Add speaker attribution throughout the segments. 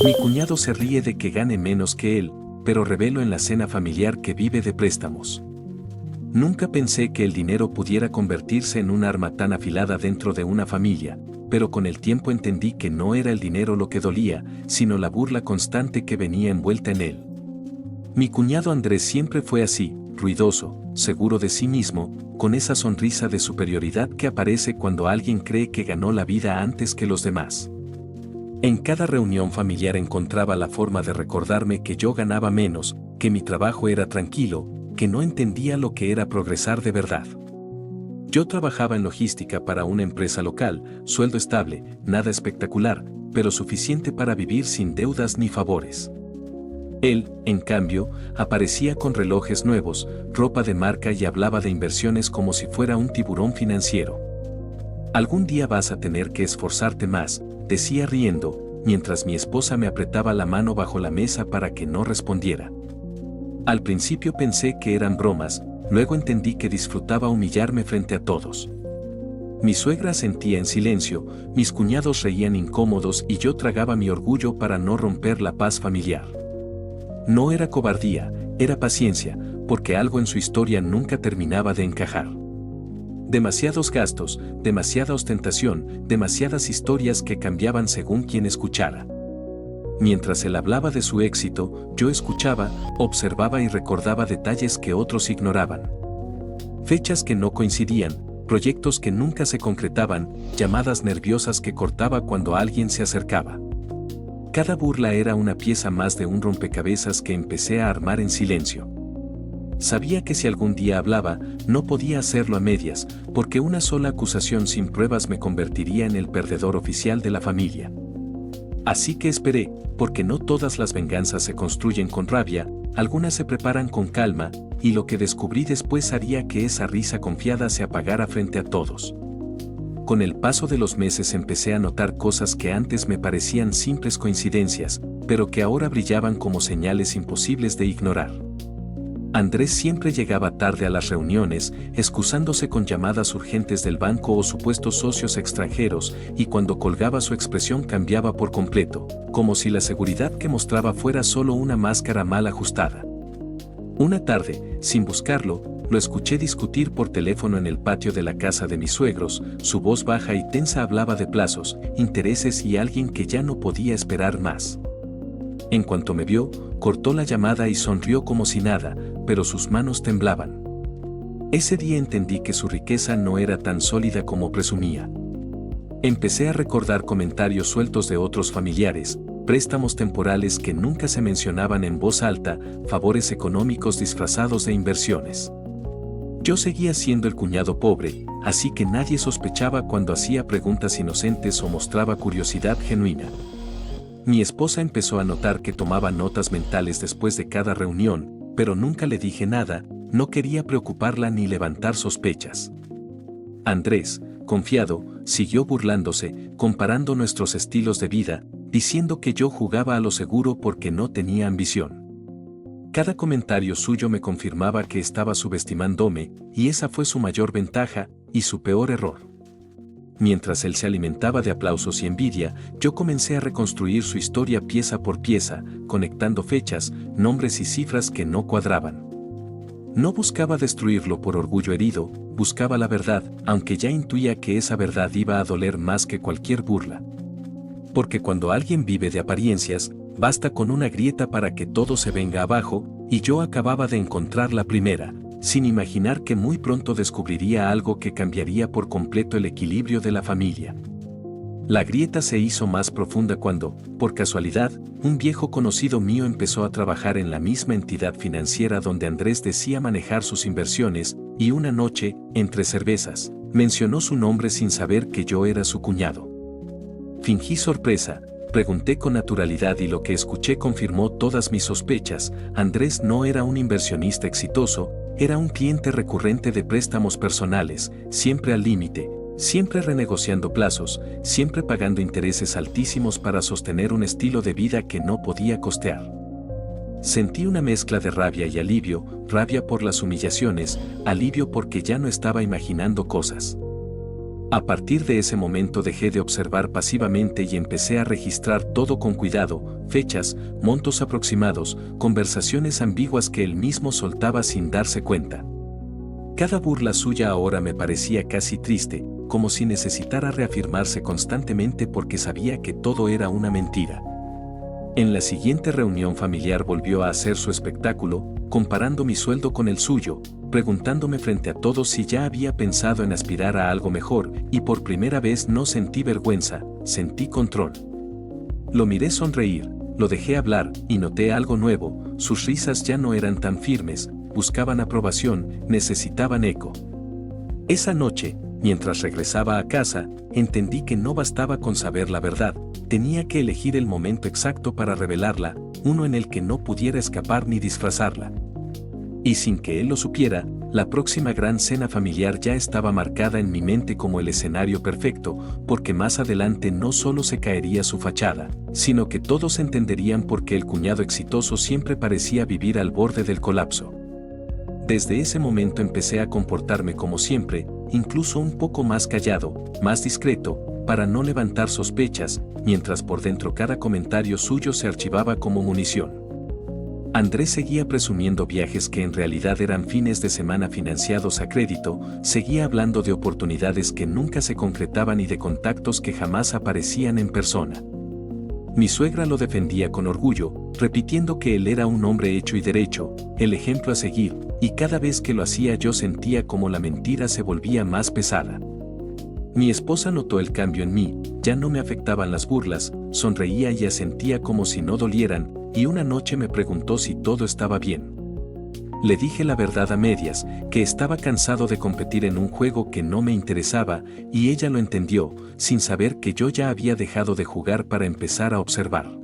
Speaker 1: Mi cuñado se ríe de que gane menos que él, pero revelo en la cena familiar que vive de préstamos. Nunca pensé que el dinero pudiera convertirse en un arma tan afilada dentro de una familia, pero con el tiempo entendí que no era el dinero lo que dolía, sino la burla constante que venía envuelta en él. Mi cuñado Andrés siempre fue así, ruidoso, seguro de sí mismo, con esa sonrisa de superioridad que aparece cuando alguien cree que ganó la vida antes que los demás. En cada reunión familiar encontraba la forma de recordarme que yo ganaba menos, que mi trabajo era tranquilo, que no entendía lo que era progresar de verdad. Yo trabajaba en logística para una empresa local, sueldo estable, nada espectacular, pero suficiente para vivir sin deudas ni favores. Él, en cambio, aparecía con relojes nuevos, ropa de marca y hablaba de inversiones como si fuera un tiburón financiero. Algún día vas a tener que esforzarte más, decía riendo, mientras mi esposa me apretaba la mano bajo la mesa para que no respondiera. Al principio pensé que eran bromas, luego entendí que disfrutaba humillarme frente a todos. Mi suegra sentía en silencio, mis cuñados reían incómodos y yo tragaba mi orgullo para no romper la paz familiar. No era cobardía, era paciencia, porque algo en su historia nunca terminaba de encajar. Demasiados gastos, demasiada ostentación, demasiadas historias que cambiaban según quien escuchara. Mientras él hablaba de su éxito, yo escuchaba, observaba y recordaba detalles que otros ignoraban. Fechas que no coincidían, proyectos que nunca se concretaban, llamadas nerviosas que cortaba cuando alguien se acercaba. Cada burla era una pieza más de un rompecabezas que empecé a armar en silencio. Sabía que si algún día hablaba, no podía hacerlo a medias, porque una sola acusación sin pruebas me convertiría en el perdedor oficial de la familia. Así que esperé, porque no todas las venganzas se construyen con rabia, algunas se preparan con calma, y lo que descubrí después haría que esa risa confiada se apagara frente a todos. Con el paso de los meses empecé a notar cosas que antes me parecían simples coincidencias, pero que ahora brillaban como señales imposibles de ignorar. Andrés siempre llegaba tarde a las reuniones, excusándose con llamadas urgentes del banco o supuestos socios extranjeros, y cuando colgaba su expresión cambiaba por completo, como si la seguridad que mostraba fuera solo una máscara mal ajustada. Una tarde, sin buscarlo, lo escuché discutir por teléfono en el patio de la casa de mis suegros, su voz baja y tensa hablaba de plazos, intereses y alguien que ya no podía esperar más. En cuanto me vio, cortó la llamada y sonrió como si nada, pero sus manos temblaban. Ese día entendí que su riqueza no era tan sólida como presumía. Empecé a recordar comentarios sueltos de otros familiares, préstamos temporales que nunca se mencionaban en voz alta, favores económicos disfrazados de inversiones. Yo seguía siendo el cuñado pobre, así que nadie sospechaba cuando hacía preguntas inocentes o mostraba curiosidad genuina. Mi esposa empezó a notar que tomaba notas mentales después de cada reunión, pero nunca le dije nada, no quería preocuparla ni levantar sospechas. Andrés, confiado, siguió burlándose, comparando nuestros estilos de vida, diciendo que yo jugaba a lo seguro porque no tenía ambición. Cada comentario suyo me confirmaba que estaba subestimándome, y esa fue su mayor ventaja, y su peor error. Mientras él se alimentaba de aplausos y envidia, yo comencé a reconstruir su historia pieza por pieza, conectando fechas, nombres y cifras que no cuadraban. No buscaba destruirlo por orgullo herido, buscaba la verdad, aunque ya intuía que esa verdad iba a doler más que cualquier burla. Porque cuando alguien vive de apariencias, basta con una grieta para que todo se venga abajo, y yo acababa de encontrar la primera, sin imaginar que muy pronto descubriría algo que cambiaría por completo el equilibrio de la familia. La grieta se hizo más profunda cuando, por casualidad, un viejo conocido mío empezó a trabajar en la misma entidad financiera donde Andrés decía manejar sus inversiones, y una noche, entre cervezas, mencionó su nombre sin saber que yo era su cuñado. Fingí sorpresa, pregunté con naturalidad y lo que escuché confirmó todas mis sospechas. Andrés no era un inversionista exitoso, era un cliente recurrente de préstamos personales, siempre al límite, siempre renegociando plazos, siempre pagando intereses altísimos para sostener un estilo de vida que no podía costear. Sentí una mezcla de rabia y alivio, rabia por las humillaciones, alivio porque ya no estaba imaginando cosas. A partir de ese momento dejé de observar pasivamente y empecé a registrar todo con cuidado, fechas, montos aproximados, conversaciones ambiguas que él mismo soltaba sin darse cuenta. Cada burla suya ahora me parecía casi triste, como si necesitara reafirmarse constantemente porque sabía que todo era una mentira. En la siguiente reunión familiar volvió a hacer su espectáculo, comparando mi sueldo con el suyo, preguntándome frente a todos si ya había pensado en aspirar a algo mejor, y por primera vez no sentí vergüenza, sentí control. Lo miré sonreír, lo dejé hablar, y noté algo nuevo, sus risas ya no eran tan firmes, buscaban aprobación, necesitaban eco. Esa noche, mientras regresaba a casa, entendí que no bastaba con saber la verdad, tenía que elegir el momento exacto para revelarla, uno en el que no pudiera escapar ni disfrazarla. Y sin que él lo supiera, la próxima gran cena familiar ya estaba marcada en mi mente como el escenario perfecto, porque más adelante no solo se caería su fachada, sino que todos entenderían por qué el cuñado exitoso siempre parecía vivir al borde del colapso. Desde ese momento empecé a comportarme como siempre, incluso un poco más callado, más discreto, para no levantar sospechas, mientras por dentro cada comentario suyo se archivaba como munición. Andrés seguía presumiendo viajes que en realidad eran fines de semana financiados a crédito, seguía hablando de oportunidades que nunca se concretaban y de contactos que jamás aparecían en persona. Mi suegra lo defendía con orgullo, repitiendo que él era un hombre hecho y derecho, el ejemplo a seguir, y cada vez que lo hacía yo sentía como la mentira se volvía más pesada. Mi esposa notó el cambio en mí, ya no me afectaban las burlas, sonreía y asentía como si no dolieran, y una noche me preguntó si todo estaba bien. Le dije la verdad a medias, que estaba cansado de competir en un juego que no me interesaba, y ella lo entendió, sin saber que yo ya había dejado de jugar para empezar a observar.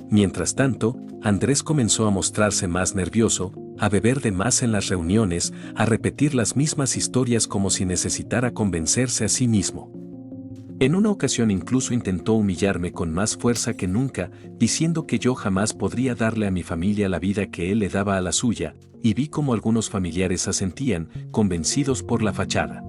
Speaker 1: Mientras tanto, Andrés comenzó a mostrarse más nervioso, a beber de más en las reuniones, a repetir las mismas historias como si necesitara convencerse a sí mismo. En una ocasión incluso intentó humillarme con más fuerza que nunca, diciendo que yo jamás podría darle a mi familia la vida que él le daba a la suya, y vi cómo algunos familiares asentían, convencidos por la fachada.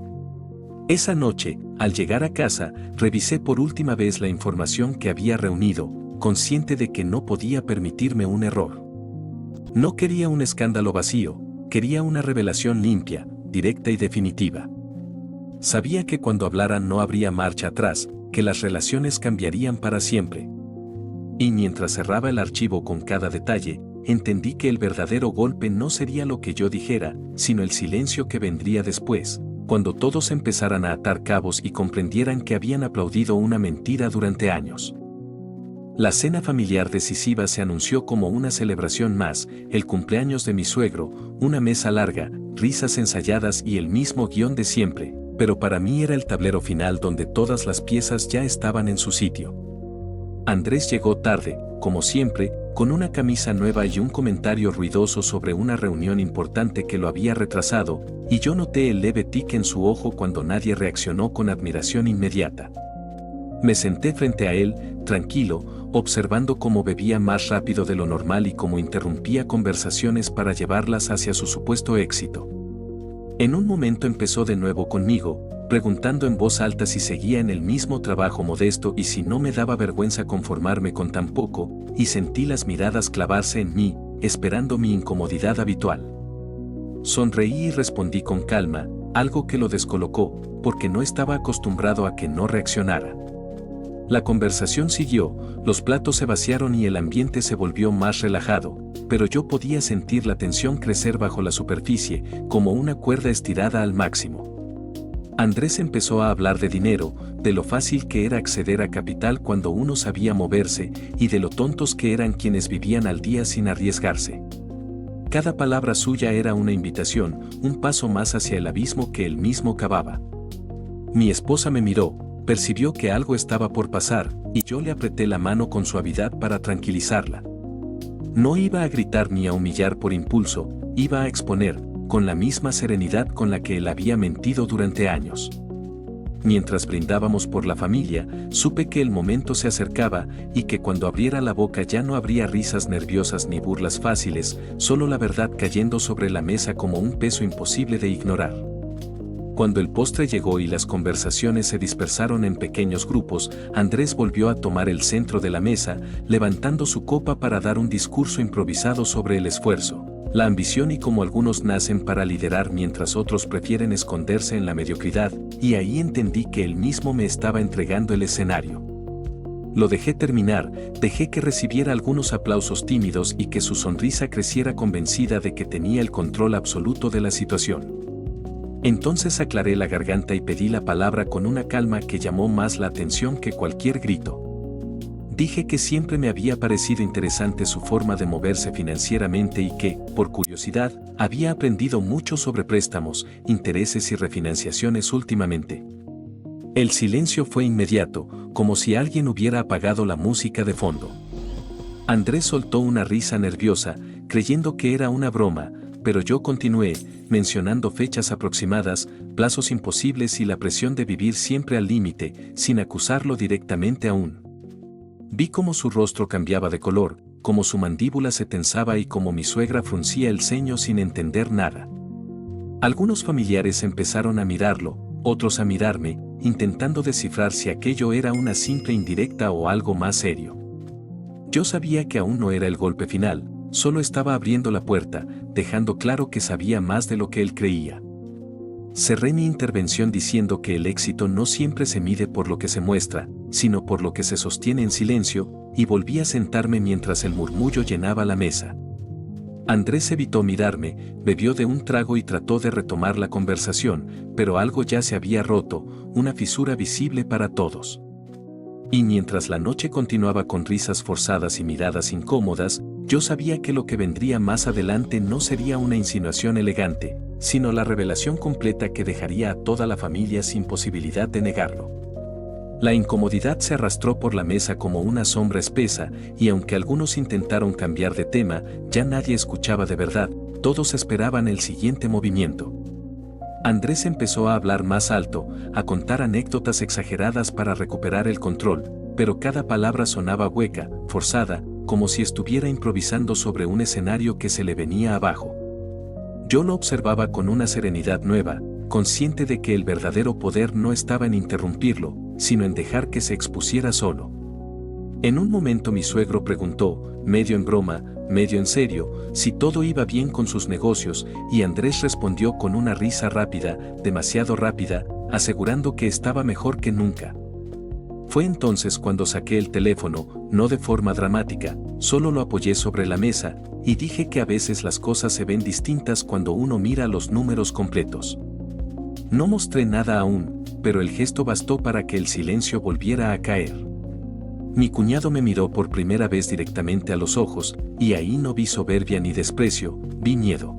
Speaker 1: Esa noche, al llegar a casa, revisé por última vez la información que había reunido, consciente de que no podía permitirme un error. No quería un escándalo vacío, quería una revelación limpia, directa y definitiva. Sabía que cuando hablara no habría marcha atrás, que las relaciones cambiarían para siempre. Y mientras cerraba el archivo con cada detalle, entendí que el verdadero golpe no sería lo que yo dijera, sino el silencio que vendría después, cuando todos empezaran a atar cabos y comprendieran que habían aplaudido una mentira durante años. La cena familiar decisiva se anunció como una celebración más, el cumpleaños de mi suegro, una mesa larga, risas ensayadas y el mismo guión de siempre, pero para mí era el tablero final donde todas las piezas ya estaban en su sitio. Andrés llegó tarde, como siempre, con una camisa nueva y un comentario ruidoso sobre una reunión importante que lo había retrasado, y yo noté el leve tic en su ojo cuando nadie reaccionó con admiración inmediata. Me senté frente a él, tranquilo, observando cómo bebía más rápido de lo normal y cómo interrumpía conversaciones para llevarlas hacia su supuesto éxito. En un momento empezó de nuevo conmigo, preguntando en voz alta si seguía en el mismo trabajo modesto y si no me daba vergüenza conformarme con tan poco, y sentí las miradas clavarse en mí, esperando mi incomodidad habitual. Sonreí y respondí con calma, algo que lo descolocó, porque no estaba acostumbrado a que no reaccionara. La conversación siguió, los platos se vaciaron y el ambiente se volvió más relajado, pero yo podía sentir la tensión crecer bajo la superficie, como una cuerda estirada al máximo. Andrés empezó a hablar de dinero, de lo fácil que era acceder a capital cuando uno sabía moverse, y de lo tontos que eran quienes vivían al día sin arriesgarse. Cada palabra suya era una invitación, un paso más hacia el abismo que él mismo cavaba. Mi esposa me miró, percibió que algo estaba por pasar, y yo le apreté la mano con suavidad para tranquilizarla. No iba a gritar ni a humillar por impulso, iba a exponer, con la misma serenidad con la que él había mentido durante años. Mientras brindábamos por la familia, supe que el momento se acercaba y que cuando abriera la boca ya no habría risas nerviosas ni burlas fáciles, solo la verdad cayendo sobre la mesa como un peso imposible de ignorar. Cuando el postre llegó y las conversaciones se dispersaron en pequeños grupos, Andrés volvió a tomar el centro de la mesa, levantando su copa para dar un discurso improvisado sobre el esfuerzo, la ambición y cómo algunos nacen para liderar mientras otros prefieren esconderse en la mediocridad, y ahí entendí que él mismo me estaba entregando el escenario. Lo dejé terminar, dejé que recibiera algunos aplausos tímidos y que su sonrisa creciera convencida de que tenía el control absoluto de la situación. Entonces aclaré la garganta y pedí la palabra con una calma que llamó más la atención que cualquier grito. Dije que siempre me había parecido interesante su forma de moverse financieramente y que, por curiosidad, había aprendido mucho sobre préstamos, intereses y refinanciaciones últimamente. El silencio fue inmediato, como si alguien hubiera apagado la música de fondo. Andrés soltó una risa nerviosa, creyendo que era una broma, pero yo continué, mencionando fechas aproximadas, plazos imposibles y la presión de vivir siempre al límite, sin acusarlo directamente aún. Vi cómo su rostro cambiaba de color, cómo su mandíbula se tensaba y cómo mi suegra fruncía el ceño sin entender nada. Algunos familiares empezaron a mirarlo, otros a mirarme, intentando descifrar si aquello era una simple indirecta o algo más serio. Yo sabía que aún no era el golpe final, solo estaba abriendo la puerta, dejando claro que sabía más de lo que él creía. Cerré mi intervención diciendo que el éxito no siempre se mide por lo que se muestra, sino por lo que se sostiene en silencio, y volví a sentarme mientras el murmullo llenaba la mesa. Andrés evitó mirarme, bebió de un trago y trató de retomar la conversación, pero algo ya se había roto, una fisura visible para todos. Y mientras la noche continuaba con risas forzadas y miradas incómodas, yo sabía que lo que vendría más adelante no sería una insinuación elegante, sino la revelación completa que dejaría a toda la familia sin posibilidad de negarlo. La incomodidad se arrastró por la mesa como una sombra espesa, y aunque algunos intentaron cambiar de tema, ya nadie escuchaba de verdad, todos esperaban el siguiente movimiento. Andrés empezó a hablar más alto, a contar anécdotas exageradas para recuperar el control, pero cada palabra sonaba hueca, forzada, como si estuviera improvisando sobre un escenario que se le venía abajo. Yo lo observaba con una serenidad nueva, consciente de que el verdadero poder no estaba en interrumpirlo, sino en dejar que se expusiera solo. En un momento mi suegro preguntó, medio en broma, medio en serio, si todo iba bien con sus negocios, y Andrés respondió con una risa rápida, demasiado rápida, asegurando que estaba mejor que nunca. Fue entonces cuando saqué el teléfono, no de forma dramática, solo lo apoyé sobre la mesa, y dije que a veces las cosas se ven distintas cuando uno mira los números completos. No mostré nada aún, pero el gesto bastó para que el silencio volviera a caer. Mi cuñado me miró por primera vez directamente a los ojos, y ahí no vi soberbia ni desprecio, vi miedo.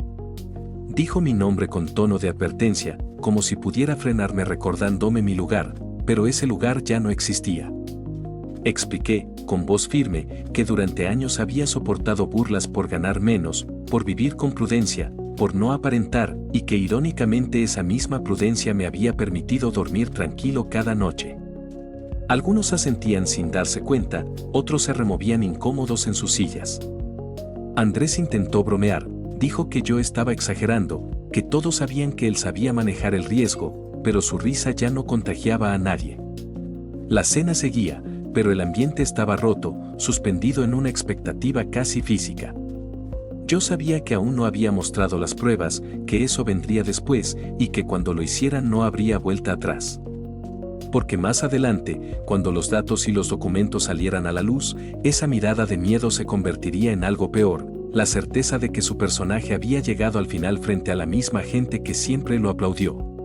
Speaker 1: Dijo mi nombre con tono de advertencia, como si pudiera frenarme recordándome mi lugar, pero ese lugar ya no existía. Expliqué, con voz firme, que durante años había soportado burlas por ganar menos, por vivir con prudencia, por no aparentar, y que irónicamente esa misma prudencia me había permitido dormir tranquilo cada noche. Algunos asentían sin darse cuenta, otros se removían incómodos en sus sillas. Andrés intentó bromear, dijo que yo estaba exagerando, que todos sabían que él sabía manejar el riesgo, pero su risa ya no contagiaba a nadie. La cena seguía, pero el ambiente estaba roto, suspendido en una expectativa casi física. Yo sabía que aún no había mostrado las pruebas, que eso vendría después, y que cuando lo hicieran no habría vuelta atrás. Porque más adelante, cuando los datos y los documentos salieran a la luz, esa mirada de miedo se convertiría en algo peor, la certeza de que su personaje había llegado al final frente a la misma gente que siempre lo aplaudió.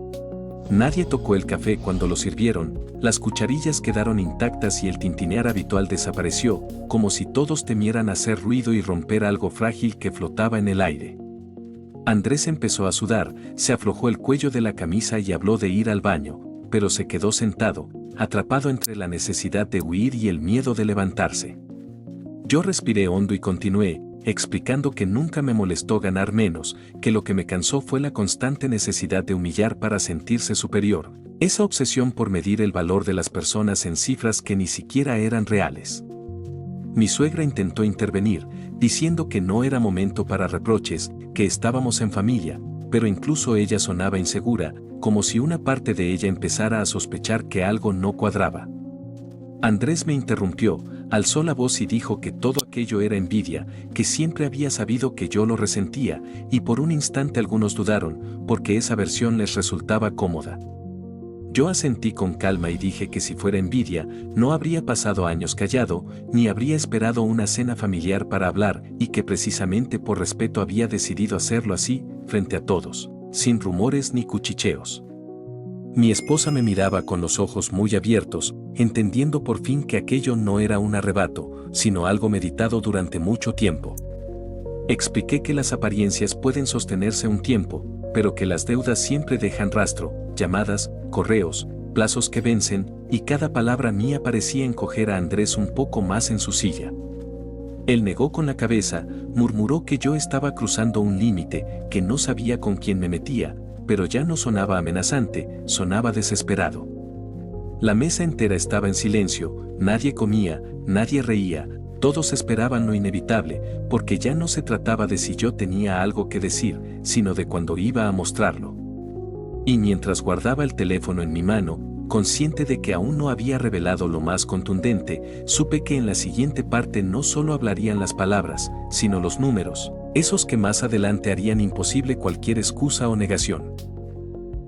Speaker 1: Nadie tocó el café cuando lo sirvieron, las cucharillas quedaron intactas y el tintinear habitual desapareció, como si todos temieran hacer ruido y romper algo frágil que flotaba en el aire. Andrés empezó a sudar, se aflojó el cuello de la camisa y habló de ir al baño, pero se quedó sentado, atrapado entre la necesidad de huir y el miedo de levantarse. Yo respiré hondo y continué, explicando que nunca me molestó ganar menos, que lo que me cansó fue la constante necesidad de humillar para sentirse superior, esa obsesión por medir el valor de las personas en cifras que ni siquiera eran reales. Mi suegra intentó intervenir, diciendo que no era momento para reproches, que estábamos en familia, pero incluso ella sonaba insegura, como si una parte de ella empezara a sospechar que algo no cuadraba. Andrés me interrumpió, alzó la voz y dijo que todo aquello era envidia, que siempre había sabido que yo lo resentía, y por un instante algunos dudaron, porque esa versión les resultaba cómoda. Yo asentí con calma y dije que si fuera envidia, no habría pasado años callado, ni habría esperado una cena familiar para hablar, y que precisamente por respeto había decidido hacerlo así, frente a todos, sin rumores ni cuchicheos. Mi esposa me miraba con los ojos muy abiertos, entendiendo por fin que aquello no era un arrebato, sino algo meditado durante mucho tiempo. Expliqué que las apariencias pueden sostenerse un tiempo, pero que las deudas siempre dejan rastro, llamadas, correos, plazos que vencen, y cada palabra mía parecía encoger a Andrés un poco más en su silla. Él negó con la cabeza, murmuró que yo estaba cruzando un límite, que no sabía con quién me metía, pero ya no sonaba amenazante, sonaba desesperado. La mesa entera estaba en silencio, nadie comía, nadie reía, todos esperaban lo inevitable, porque ya no se trataba de si yo tenía algo que decir, sino de cuándo iba a mostrarlo. Y mientras guardaba el teléfono en mi mano, consciente de que aún no había revelado lo más contundente, supe que en la siguiente parte no solo hablarían las palabras, sino los números, esos que más adelante harían imposible cualquier excusa o negación.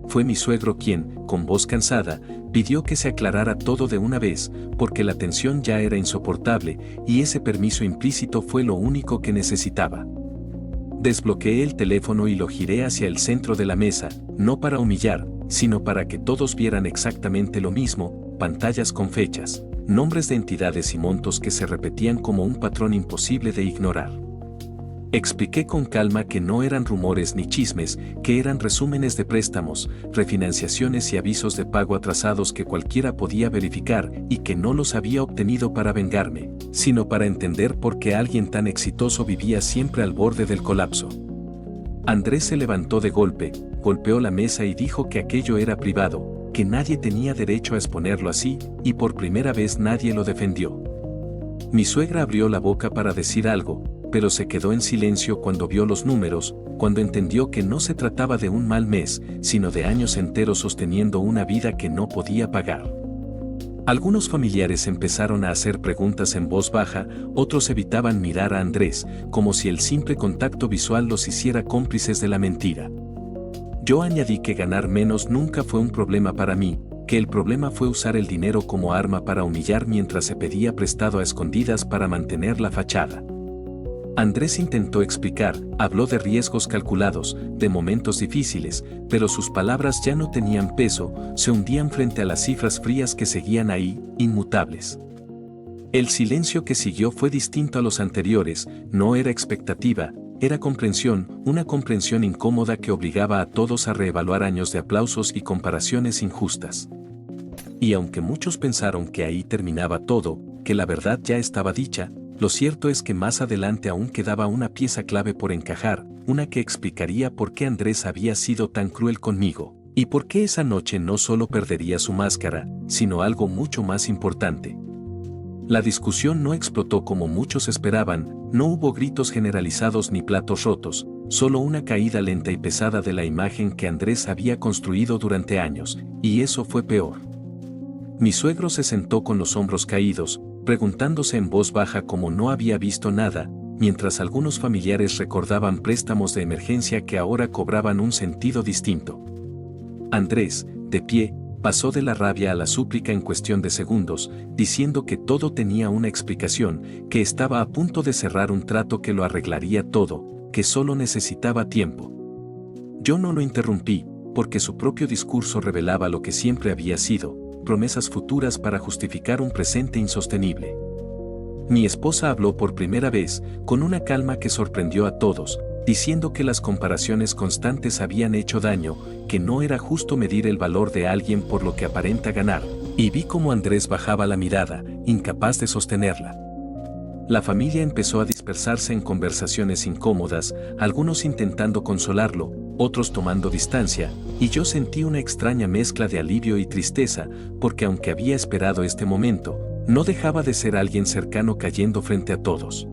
Speaker 1: Fue mi suegro quien, con voz cansada, pidió que se aclarara todo de una vez, porque la tensión ya era insoportable, y ese permiso implícito fue lo único que necesitaba. Desbloqueé el teléfono y lo giré hacia el centro de la mesa, no para humillar, sino para que todos vieran exactamente lo mismo, pantallas con fechas, nombres de entidades y montos que se repetían como un patrón imposible de ignorar. Expliqué con calma que no eran rumores ni chismes, que eran resúmenes de préstamos, refinanciaciones y avisos de pago atrasados que cualquiera podía verificar y que no los había obtenido para vengarme, sino para entender por qué alguien tan exitoso vivía siempre al borde del colapso. Andrés se levantó de golpe, golpeó la mesa y dijo que aquello era privado, que nadie tenía derecho a exponerlo así, y por primera vez nadie lo defendió. Mi suegra abrió la boca para decir algo, pero se quedó en silencio cuando vio los números, cuando entendió que no se trataba de un mal mes, sino de años enteros sosteniendo una vida que no podía pagar. Algunos familiares empezaron a hacer preguntas en voz baja, otros evitaban mirar a Andrés, como si el simple contacto visual los hiciera cómplices de la mentira. Yo añadí que ganar menos nunca fue un problema para mí, que el problema fue usar el dinero como arma para humillar mientras se pedía prestado a escondidas para mantener la fachada. Andrés intentó explicar, habló de riesgos calculados, de momentos difíciles, pero sus palabras ya no tenían peso, se hundían frente a las cifras frías que seguían ahí, inmutables. El silencio que siguió fue distinto a los anteriores, no era expectativa, era comprensión, una comprensión incómoda que obligaba a todos a reevaluar años de aplausos y comparaciones injustas. Y aunque muchos pensaron que ahí terminaba todo, que la verdad ya estaba dicha, lo cierto es que más adelante aún quedaba una pieza clave por encajar, una que explicaría por qué Andrés había sido tan cruel conmigo, y por qué esa noche no solo perdería su máscara, sino algo mucho más importante. La discusión no explotó como muchos esperaban, no hubo gritos generalizados ni platos rotos, solo una caída lenta y pesada de la imagen que Andrés había construido durante años, y eso fue peor. Mi suegro se sentó con los hombros caídos, preguntándose en voz baja cómo no había visto nada, mientras algunos familiares recordaban préstamos de emergencia que ahora cobraban un sentido distinto. Andrés, de pie, pasó de la rabia a la súplica en cuestión de segundos, diciendo que todo tenía una explicación, que estaba a punto de cerrar un trato que lo arreglaría todo, que solo necesitaba tiempo. Yo no lo interrumpí, porque su propio discurso revelaba lo que siempre había sido, promesas futuras para justificar un presente insostenible. Mi esposa habló por primera vez, con una calma que sorprendió a todos, diciendo que las comparaciones constantes habían hecho daño, que no era justo medir el valor de alguien por lo que aparenta ganar, y vi cómo Andrés bajaba la mirada, incapaz de sostenerla. La familia empezó a dispersarse en conversaciones incómodas, algunos intentando consolarlo, otros tomando distancia, y yo sentí una extraña mezcla de alivio y tristeza, porque aunque había esperado este momento, no dejaba de ser alguien cercano cayendo frente a todos.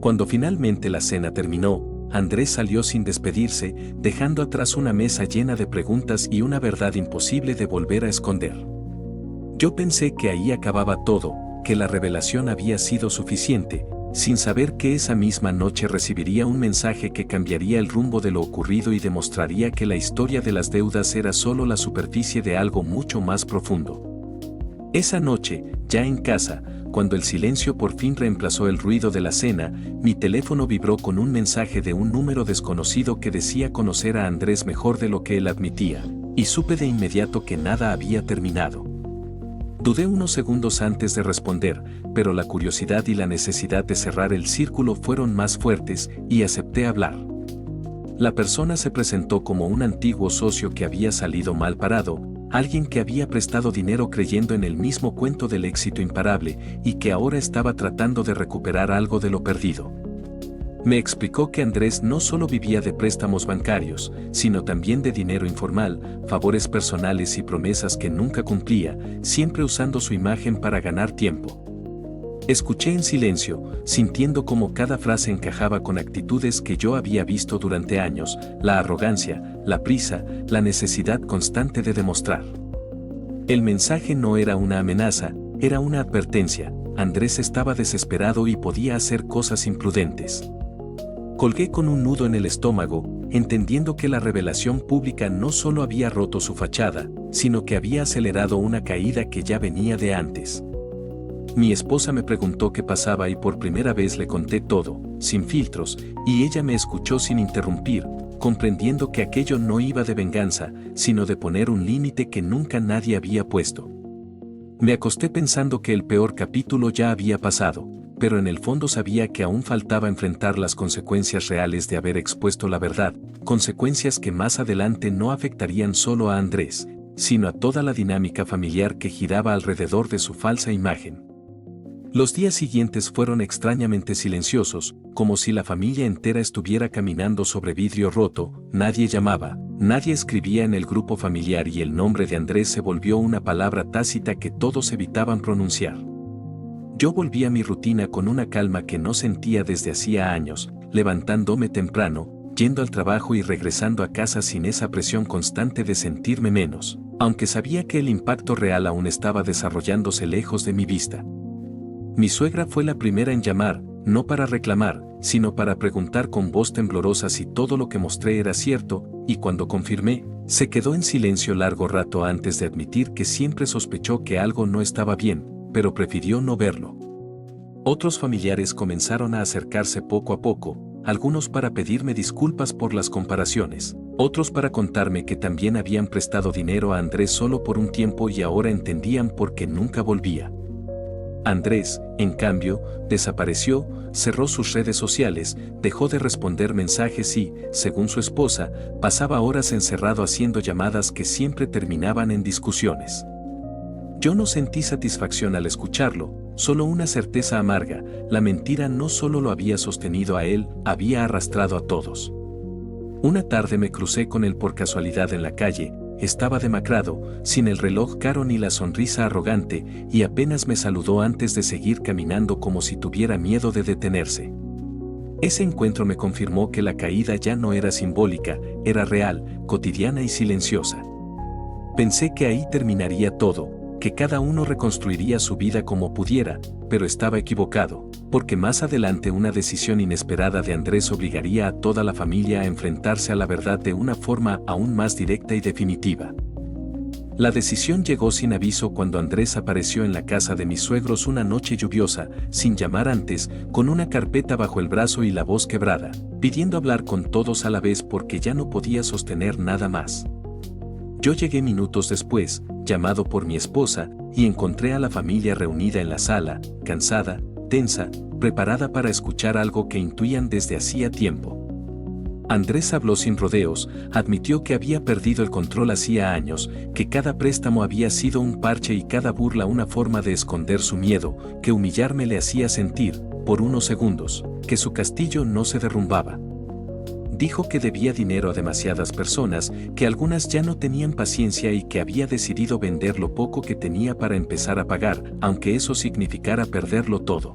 Speaker 1: Cuando finalmente la cena terminó, Andrés salió sin despedirse, dejando atrás una mesa llena de preguntas y una verdad imposible de volver a esconder. Yo pensé que ahí acababa todo, que la revelación había sido suficiente, sin saber que esa misma noche recibiría un mensaje que cambiaría el rumbo de lo ocurrido y demostraría que la historia de las deudas era solo la superficie de algo mucho más profundo. Esa noche, ya en casa, cuando el silencio por fin reemplazó el ruido de la cena, mi teléfono vibró con un mensaje de un número desconocido que decía conocer a Andrés mejor de lo que él admitía, y supe de inmediato que nada había terminado. Dudé unos segundos antes de responder, pero la curiosidad y la necesidad de cerrar el círculo fueron más fuertes y acepté hablar. La persona se presentó como un antiguo socio que había salido mal parado, alguien que había prestado dinero creyendo en el mismo cuento del éxito imparable y que ahora estaba tratando de recuperar algo de lo perdido. Me explicó que Andrés no solo vivía de préstamos bancarios, sino también de dinero informal, favores personales y promesas que nunca cumplía, siempre usando su imagen para ganar tiempo. Escuché en silencio, sintiendo cómo cada frase encajaba con actitudes que yo había visto durante años, la arrogancia, la prisa, la necesidad constante de demostrar. El mensaje no era una amenaza, era una advertencia. Andrés estaba desesperado y podía hacer cosas imprudentes. Colgué con un nudo en el estómago, entendiendo que la revelación pública no solo había roto su fachada, sino que había acelerado una caída que ya venía de antes. Mi esposa me preguntó qué pasaba y por primera vez le conté todo, sin filtros, y ella me escuchó sin interrumpir, comprendiendo que aquello no iba de venganza, sino de poner un límite que nunca nadie había puesto. Me acosté pensando que el peor capítulo ya había pasado, pero en el fondo sabía que aún faltaba enfrentar las consecuencias reales de haber expuesto la verdad, consecuencias que más adelante no afectarían solo a Andrés, sino a toda la dinámica familiar que giraba alrededor de su falsa imagen. Los días siguientes fueron extrañamente silenciosos, como si la familia entera estuviera caminando sobre vidrio roto, nadie llamaba, nadie escribía en el grupo familiar y el nombre de Andrés se volvió una palabra tácita que todos evitaban pronunciar. Yo volví a mi rutina con una calma que no sentía desde hacía años, levantándome temprano, yendo al trabajo y regresando a casa sin esa presión constante de sentirme menos, aunque sabía que el impacto real aún estaba desarrollándose lejos de mi vista. Mi suegra fue la primera en llamar, no para reclamar, sino para preguntar con voz temblorosa si todo lo que mostré era cierto, y cuando confirmé, se quedó en silencio largo rato antes de admitir que siempre sospechó que algo no estaba bien, pero prefirió no verlo. Otros familiares comenzaron a acercarse poco a poco, algunos para pedirme disculpas por las comparaciones, otros para contarme que también habían prestado dinero a Andrés solo por un tiempo y ahora entendían por qué nunca volvía. Andrés, en cambio, desapareció, cerró sus redes sociales, dejó de responder mensajes y, según su esposa, pasaba horas encerrado haciendo llamadas que siempre terminaban en discusiones. Yo no sentí satisfacción al escucharlo, solo una certeza amarga, la mentira no solo lo había sostenido a él, había arrastrado a todos. Una tarde me crucé con él por casualidad en la calle, estaba demacrado, sin el reloj caro ni la sonrisa arrogante, y apenas me saludó antes de seguir caminando como si tuviera miedo de detenerse. Ese encuentro me confirmó que la caída ya no era simbólica, era real, cotidiana y silenciosa. Pensé que ahí terminaría todo, que cada uno reconstruiría su vida como pudiera, pero estaba equivocado, porque más adelante una decisión inesperada de Andrés obligaría a toda la familia a enfrentarse a la verdad de una forma aún más directa y definitiva. La decisión llegó sin aviso cuando Andrés apareció en la casa de mis suegros una noche lluviosa, sin llamar antes, con una carpeta bajo el brazo y la voz quebrada, pidiendo hablar con todos a la vez porque ya no podía sostener nada más. Yo llegué minutos después, llamado por mi esposa, y encontré a la familia reunida en la sala, cansada, tensa, preparada para escuchar algo que intuían desde hacía tiempo. Andrés habló sin rodeos, admitió que había perdido el control hacía años, que cada préstamo había sido un parche y cada burla una forma de esconder su miedo, que humillarme le hacía sentir, por unos segundos, que su castillo no se derrumbaba. Dijo que debía dinero a demasiadas personas, que algunas ya no tenían paciencia y que había decidido vender lo poco que tenía para empezar a pagar, aunque eso significara perderlo todo.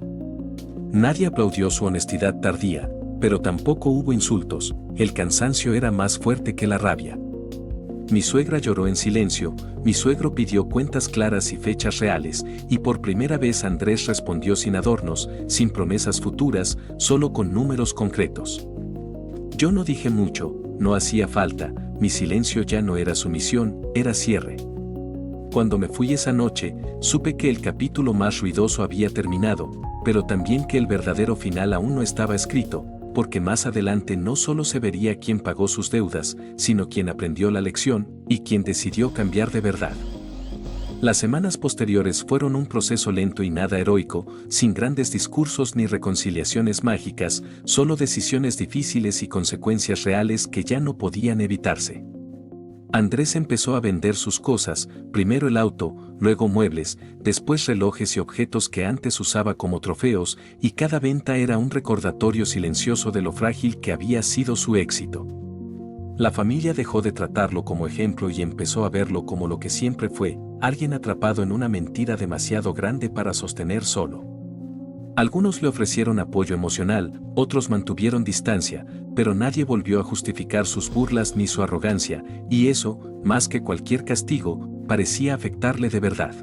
Speaker 1: Nadie aplaudió su honestidad tardía, Pero tampoco hubo insultos, el cansancio era más fuerte que la rabia. Mi suegra lloró en silencio, mi suegro pidió cuentas claras y fechas reales, y por primera vez Andrés respondió sin adornos, sin promesas futuras, solo con números concretos. Yo no dije mucho, no hacía falta, mi silencio ya no era sumisión, era cierre. Cuando me fui esa noche, supe que el capítulo más ruidoso había terminado, pero también que el verdadero final aún no estaba escrito, porque más adelante no solo se vería quién pagó sus deudas, sino quién aprendió la lección y quién decidió cambiar de verdad. Las semanas posteriores fueron un proceso lento y nada heroico, sin grandes discursos ni reconciliaciones mágicas, solo decisiones difíciles y consecuencias reales que ya no podían evitarse. Andrés empezó a vender sus cosas, primero el auto, luego muebles, después relojes y objetos que antes usaba como trofeos, y cada venta era un recordatorio silencioso de lo frágil que había sido su éxito. La familia dejó de tratarlo como ejemplo y empezó a verlo como lo que siempre fue, alguien atrapado en una mentira demasiado grande para sostener solo. Algunos le ofrecieron apoyo emocional, otros mantuvieron distancia, pero nadie volvió a justificar sus burlas ni su arrogancia, y eso, más que cualquier castigo, parecía afectarle de verdad.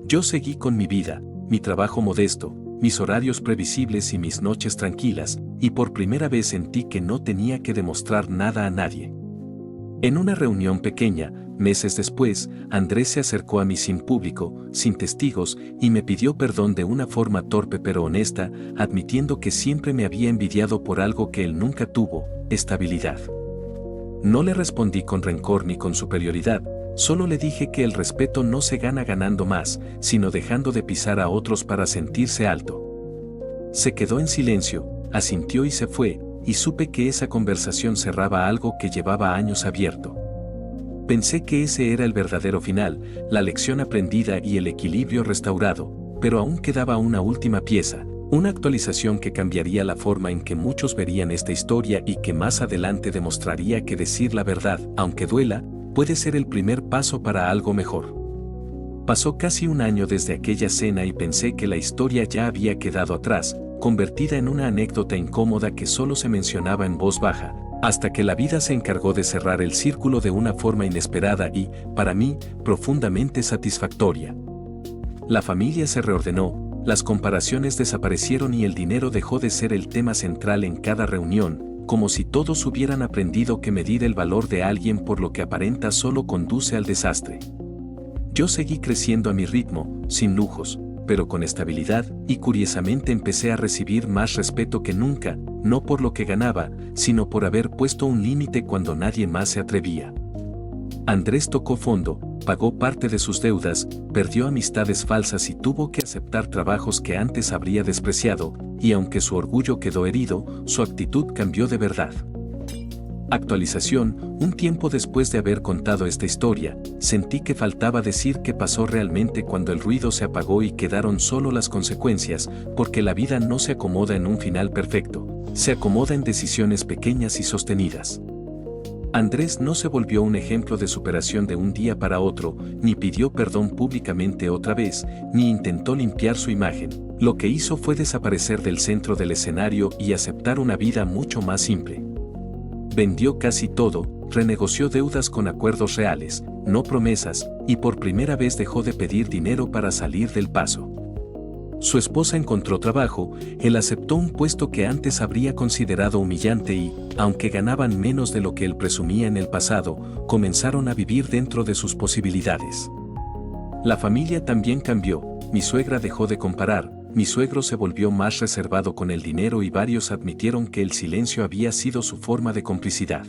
Speaker 1: Yo seguí con mi vida, mi trabajo modesto, mis horarios previsibles y mis noches tranquilas, y por primera vez sentí que no tenía que demostrar nada a nadie. En una reunión pequeña, meses después, Andrés se acercó a mí sin público, sin testigos, y me pidió perdón de una forma torpe pero honesta, admitiendo que siempre me había envidiado por algo que él nunca tuvo, estabilidad. No le respondí con rencor ni con superioridad, solo le dije que el respeto no se gana ganando más, sino dejando de pisar a otros para sentirse alto. Se quedó en silencio, asintió y se fue, y supe que esa conversación cerraba algo que llevaba años abierto. Pensé que ese era el verdadero final, la lección aprendida y el equilibrio restaurado, pero aún quedaba una última pieza, una actualización que cambiaría la forma en que muchos verían esta historia y que más adelante demostraría que decir la verdad, aunque duela, puede ser el primer paso para algo mejor. Pasó casi un año desde aquella cena y pensé que la historia ya había quedado atrás, convertida en una anécdota incómoda que solo se mencionaba en voz baja, hasta que la vida se encargó de cerrar el círculo de una forma inesperada y, para mí, profundamente satisfactoria. La familia se reordenó, las comparaciones desaparecieron y el dinero dejó de ser el tema central en cada reunión, como si todos hubieran aprendido que medir el valor de alguien por lo que aparenta solo conduce al desastre. Yo seguí creciendo a mi ritmo, sin lujos, pero con estabilidad, y curiosamente empecé a recibir más respeto que nunca, no por lo que ganaba, sino por haber puesto un límite cuando nadie más se atrevía. Andrés tocó fondo, pagó parte de sus deudas, perdió amistades falsas y tuvo que aceptar trabajos que antes habría despreciado, y aunque su orgullo quedó herido, su actitud cambió de verdad. Actualización, un tiempo después de haber contado esta historia, sentí que faltaba decir qué pasó realmente cuando el ruido se apagó y quedaron solo las consecuencias, porque la vida no se acomoda en un final perfecto, se acomoda en decisiones pequeñas y sostenidas. Andrés no se volvió un ejemplo de superación de un día para otro, ni pidió perdón públicamente otra vez, ni intentó limpiar su imagen. Lo que hizo fue desaparecer del centro del escenario y aceptar una vida mucho más simple. Vendió casi todo, renegoció deudas con acuerdos reales, no promesas, y por primera vez dejó de pedir dinero para salir del paso. Su esposa encontró trabajo, él aceptó un puesto que antes habría considerado humillante y, aunque ganaban menos de lo que él presumía en el pasado, comenzaron a vivir dentro de sus posibilidades. La familia también cambió, mi suegra dejó de comparar, mi suegro se volvió más reservado con el dinero y varios admitieron que el silencio había sido su forma de complicidad.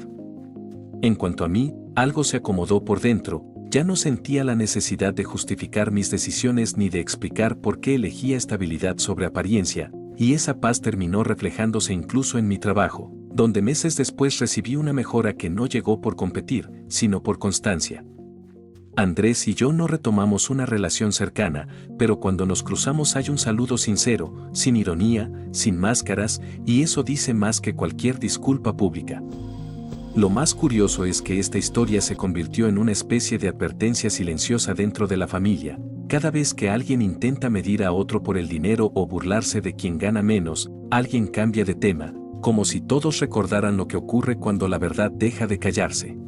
Speaker 1: En cuanto a mí, algo se acomodó por dentro, ya no sentía la necesidad de justificar mis decisiones ni de explicar por qué elegía estabilidad sobre apariencia, y esa paz terminó reflejándose incluso en mi trabajo, donde meses después recibí una mejora que no llegó por competir, sino por constancia. Andrés y yo no retomamos una relación cercana, pero cuando nos cruzamos hay un saludo sincero, sin ironía, sin máscaras, y eso dice más que cualquier disculpa pública. Lo más curioso es que esta historia se convirtió en una especie de advertencia silenciosa dentro de la familia. Cada vez que alguien intenta medir a otro por el dinero o burlarse de quien gana menos, alguien cambia de tema, como si todos recordaran lo que ocurre cuando la verdad deja de callarse.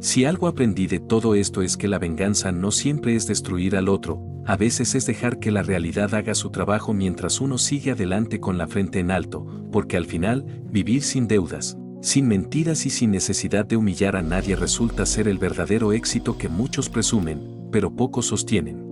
Speaker 1: Si algo aprendí de todo esto es que la venganza no siempre es destruir al otro, a veces es dejar que la realidad haga su trabajo mientras uno sigue adelante con la frente en alto, porque al final, vivir sin deudas, sin mentiras y sin necesidad de humillar a nadie resulta ser el verdadero éxito que muchos presumen, pero pocos sostienen.